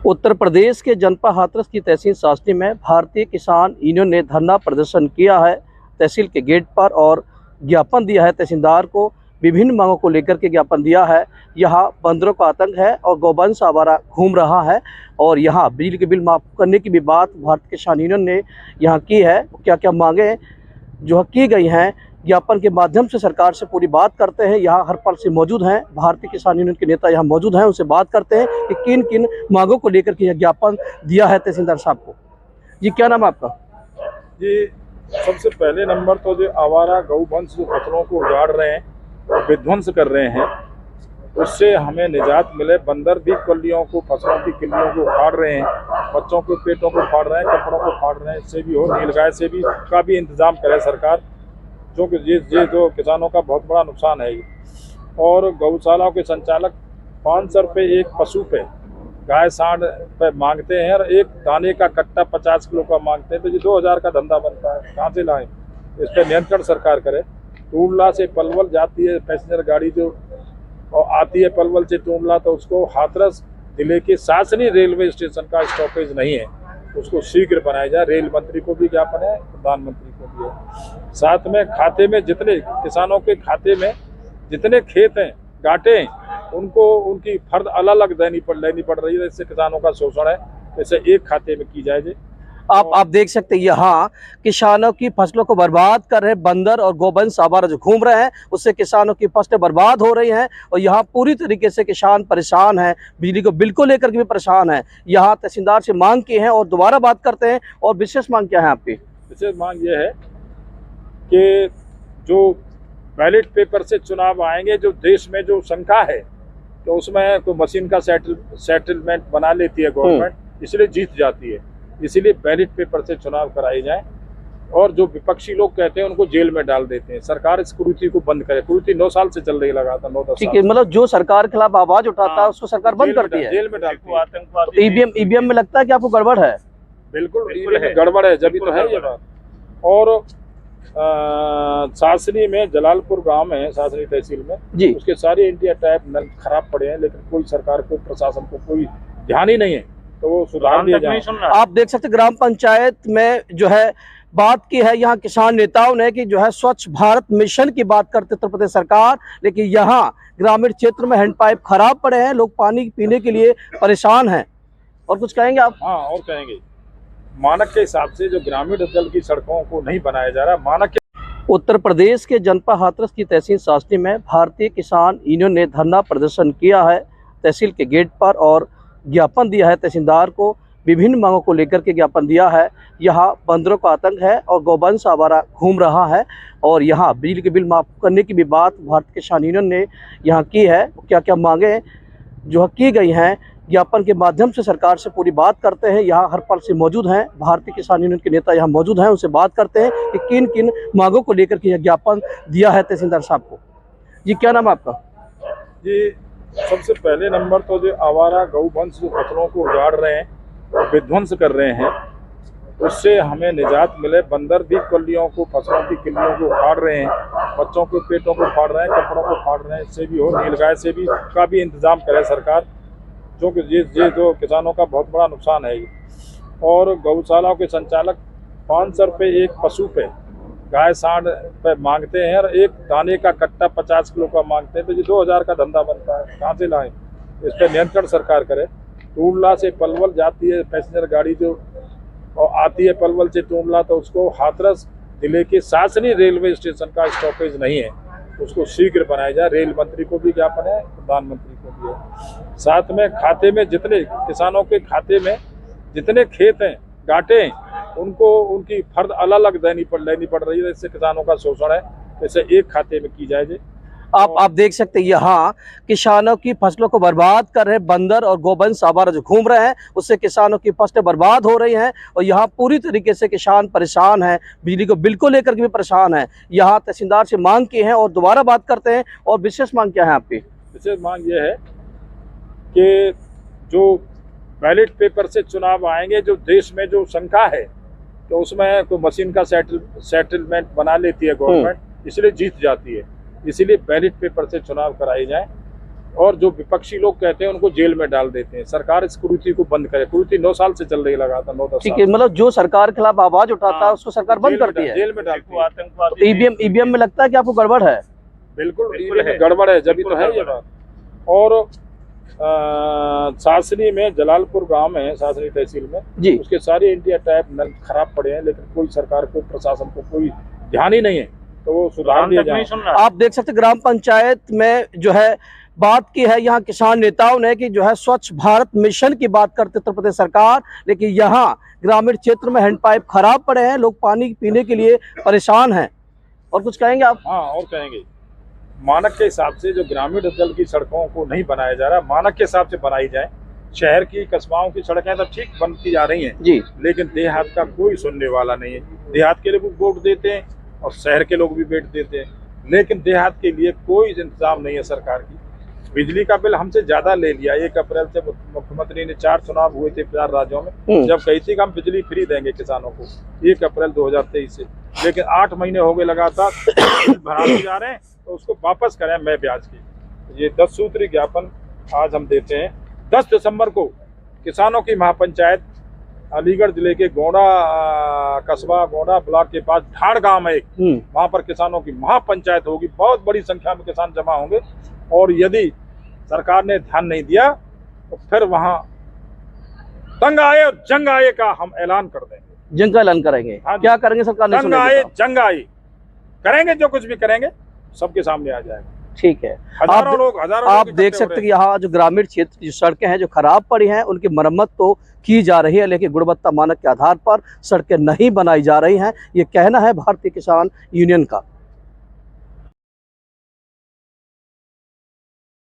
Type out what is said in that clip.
उत्तर प्रदेश के जनपद हाथरस की तहसील सासनी में भारतीय किसान यूनियन ने धरना प्रदर्शन किया है तहसील के गेट पर और ज्ञापन दिया है तहसीलदार को। विभिन्न मांगों को लेकर के ज्ञापन दिया है। यहाँ बंदरों का आतंक है और गौवंश आवारा घूम रहा है और यहाँ बिजली के बिल माफ़ करने की भी बात भारतीय किसान यूनियन ने यहाँ की है। क्या क्या मांगे जो की गई हैं ज्ञापन के माध्यम से सरकार से पूरी बात करते हैं। यहाँ हर पल से मौजूद हैं भारतीय किसान यूनियन के नेता, यहाँ मौजूद हैं, उनसे बात करते हैं कि किन किन मांगों को लेकर के यह ज्ञापन दिया है तहसीलदार साहब को। जी क्या नाम है आपका? जी सबसे पहले नंबर तो जो आवारा गौवंश जो फसलों को उजाड़ रहे हैं और विध्वंस कर रहे हैं, उससे हमें निजात मिले। बंदर भी कलियों को, फसलों की किलियों को फाड़ रहे हैं, बच्चों के पेटों को फाड़ रहे हैं, कपड़ों को फाड़ रहे हैं। इससे भी हो, नीलगाय से भी का भी इंतजाम करे सरकार, जो कि ये जो किसानों का बहुत बड़ा नुकसान है। और गौशालाओं के संचालक 500 रुपये एक पशु पे, गाय सांड पे मांगते हैं और एक दाने का कट्टा 50 किलो का मांगते हैं, तो ये 2000 का धंधा बनता है। कहाँ से लाएं? इस पर नियंत्रण सरकार करे। टूंडला से पलवल जाती है पैसेंजर गाड़ी जो और आती है पलवल से टूंडला, तो उसको हाथरस जिले के सासनी रेलवे स्टेशन का स्टॉपेज नहीं है, उसको शीघ्र बनाया जाए। रेल मंत्री को भी ज्ञापन है, प्रधानमंत्री को भी है। साथ में खाते में जितने किसानों के खाते में जितने खेत हैं, गांठें हैं, उनको उनकी फर्द अलग अलग लेनी पड़ रही है। इससे किसानों का शोषण है, इसे एक खाते में की जाए। आप देख सकते हैं यहाँ किसानों की फसलों को बर्बाद कर रहे बंदर और गौवंश आवारा जो घूम रहे हैं, उससे किसानों की फसलें बर्बाद हो रही हैं और यहाँ पूरी तरीके से किसान परेशान हैं। बिजली को बिल को लेकर के भी परेशान है। यहाँ तहसीलदार से मांग की है और दोबारा बात करते हैं। और विशेष मांग क्या है आपकी? विशेष मांग ये है कि जो बैलेट पेपर से चुनाव आएंगे, जो देश में जो शंका है तो उसमें कोई मशीन का सेटलमेंट बना लेती है गवर्नमेंट, इसलिए जीत जाती है। इसीलिए बैलेट पेपर से चुनाव कराए जाए और जो विपक्षी लोग कहते हैं उनको जेल में डाल देते हैं। सरकार इस कुरीति को बंद करे। कुरीति 9 साल से चल रही, लगातार 9-10 ठीक है, मतलब जो सरकार के खिलाफ आवाज उठाता है उसको सरकार बंद करती है, जेल में डालती है। आतंकवादी ईवीएम में लगता है कि आपको गड़बड़ है। बिल्कुल गड़बड़ है, जब तो है ये बात। और सासनी में जलालपुर गांव में, सासनी तहसील में जी, उसके सारे इंडिया टाइप नल खराब पड़े हैं, लेकिन कोई सरकार को, प्रशासन को कोई ध्यान ही नहीं है, तो वो सुधार दिया जाए। आप देख सकते ग्राम पंचायत में जो है बात की है यहाँ किसान नेताओं ने कि जो है स्वच्छ भारत मिशन की बात करते उत्तर प्रदेश सरकार, लेकिन यहाँ ग्रामीण क्षेत्र में हैंडपाइप खराब पड़े हैं, लोग पानी पीने के लिए परेशान हैं। और कुछ कहेंगे आप? हाँ, और कहेंगे मानक के हिसाब से जो ग्रामीण जल की सड़कों को नहीं बनाया जा रहा मानक के। उत्तर प्रदेश के जनपद हाथरस की तहसील सासनी में भारतीय किसान यूनियन ने धरना प्रदर्शन किया है तहसील के गेट पर और ज्ञापन दिया है तहसीलदार को। विभिन्न मांगों को लेकर के ज्ञापन दिया है। यहाँ बंदरों का आतंक है और गौवंश आवारा घूम रहा है और यहाँ बिजली के बिल माफ़ करने की भी बात भारतीय किसान यूनियन ने यहाँ की है। क्या क्या मांगे जो की गई हैं ज्ञापन के माध्यम से सरकार से पूरी बात करते हैं। यहाँ हर पल से मौजूद हैं भारतीय किसान यूनियन के नेता, यहाँ मौजूद हैं, उनसे बात करते हैं कि किन किन मांगों को लेकर के यह ज्ञापन दिया है तहसीलदार साहब को। जी क्या नाम है आपका? जी सबसे पहले नंबर तो जो आवारा गौवंश जो फसलों को उजाड़ रहे हैं और विध्वंस कर रहे हैं, उससे हमें निजात मिले। बंदर भी कलियों को, फसलों की किलियों को फाड़ रहे हैं, बच्चों के पेटों को फाड़ रहे हैं, कपड़ों को फाड़ रहे हैं। इससे भी हो, नीलगाय से भी का भी इंतजाम करे सरकार, जो कि ये जो किसानों का बहुत बड़ा नुकसान है। और गौशालाओं के संचालक 500 रुपये एक पशु पे, गाय सांड पे मांगते हैं और एक दाने का कट्टा 50 किलो का मांगते हैं, तो ये 2000 का धंधा बनता है। कहाँ से लाएं? इस पर नियंत्रण सरकार करे। टूंडला से पलवल जाती है पैसेंजर गाड़ी जो और आती है पलवल से टूंडला, तो उसको हाथरस जिले के सासनी रेलवे स्टेशन का स्टॉपेज नहीं है, उसको शीघ्र बनाया जाए। रेल मंत्री को भी ज्ञापन है, प्रधानमंत्री को भी है। साथ में खाते में जितने किसानों के खाते में जितने खेत हैं, गांठें हैं, उनको उनकी फर्द अलग अलग लेनी पड़ रही है। इससे किसानों का शोषण है, इसे एक खाते में की जाए। आप देख सकते हैं यहाँ किसानों की फसलों को बर्बाद कर रहे बंदर और गौवंश आवारा जो घूम रहे हैं, उससे किसानों की फसलें बर्बाद हो रही हैं और यहाँ पूरी तरीके से किसान परेशान हैं। बिजली को बिल को लेकर के भी परेशान है। यहाँ तहसीलदार से मांग की है और दोबारा बात करते हैं। और विशेष मांग क्या है आपकी? विशेष मांग ये है कि जो बैलेट पेपर से चुनाव आएंगे, जो देश में जो शंका है तो उसमें कोई मशीन का सेटलमेंट बना लेती है गवर्नमेंट, इसलिए जीत जाती है। इसीलिए बैलेट पेपर से चुनाव कराए जाए और जो विपक्षी लोग कहते हैं उनको जेल में डाल देते हैं। सरकार इस कुरीति को बंद करे। कुरीति 9 साल से चल रही लगातार, 9-10 ठीक साल है, मतलब जो सरकार के खिलाफ आवाज उठाता है हाँ, उसको सरकार बंद करती है, जेल में डालती है। ईवीएम में लगता है कि आपको गड़बड़ है? बिल्कुल ईवीएम में गड़बड़ है, जब तो है ये बात। और सासनी में, जलालपुर गांव में है, सासनी तहसील में जी, उसके सारे इंडिया टाइप नल खराब पड़े हैं, लेकिन कोई सरकार को, प्रशासन को कोई ध्यान ही नहीं है, तो वो सुधार दिया जाए। आप देख सकते ग्राम पंचायत में जो है बात की है यहाँ किसान नेताओं ने कि जो है स्वच्छ भारत मिशन की बात करते उत्तर प्रदेश सरकार, लेकिन यहाँ ग्रामीण क्षेत्र में हैंडपाइप खराब पड़े हैं, लोग पानी पीने के लिए परेशान हैं। और कुछ कहेंगे आप? हाँ, और कहेंगे मानक के हिसाब से जो ग्रामीण अंचल की सड़कों को नहीं बनाया जा रहा, मानक के हिसाब से बनाई जाए। शहर की, कस्बाओं की सड़कें तो ठीक बनती जा रही हैं जी, लेकिन देहात का कोई सुनने वाला नहीं है। देहात के लोग वोट देते हैं और शहर के लोग भी वोट देते हैं, लेकिन देहात के लिए कोई इंतजाम नहीं है सरकार की। बिजली का बिल हमसे ज्यादा ले लिया। 1 अप्रैल से मुख्यमंत्री ने 4 चुनाव हुए थे 4 राज्यों में, जब कही थी कि हम बिजली फ्री देंगे किसानों को 1 अप्रैल 2023 से, लेकिन 8 महीने हो गए लगातार भराते जा रहे हैं, तो उसको वापस करें मैं ब्याज की। ये 10 सूत्री ज्ञापन आज हम देते हैं। 10 दिसंबर को किसानों की महापंचायत अलीगढ़ जिले के गोंडा कस्बा, गोंडा ब्लॉक के पास ढाड़ गांव है एक, वहां पर किसानों की महापंचायत होगी। बहुत बड़ी संख्या में किसान जमा होंगे और यदि सरकार ने ध्यान नहीं दिया तो फिर वहां तंग आए और जंग आए का हम ऐलान कर देंगे। जंग का ऐलान करेंगे? हाँ, क्या करेंगे सरकार नहीं तंग सुनेगी आए, तो? जंग आए करेंगे, जो कुछ भी करेंगे सबके सामने आ जाएगा। ठीक है, हजारों लोग आप देख सकते हैं कि यहाँ जो ग्रामीण क्षेत्र की सड़कें हैं जो खराब पड़ी हैं उनकी मरम्मत तो की जा रही है, लेकिन गुणवत्ता मानक के आधार पर सड़कें नहीं बनाई जा रही हैं, ये कहना है भारतीय किसान यूनियन का।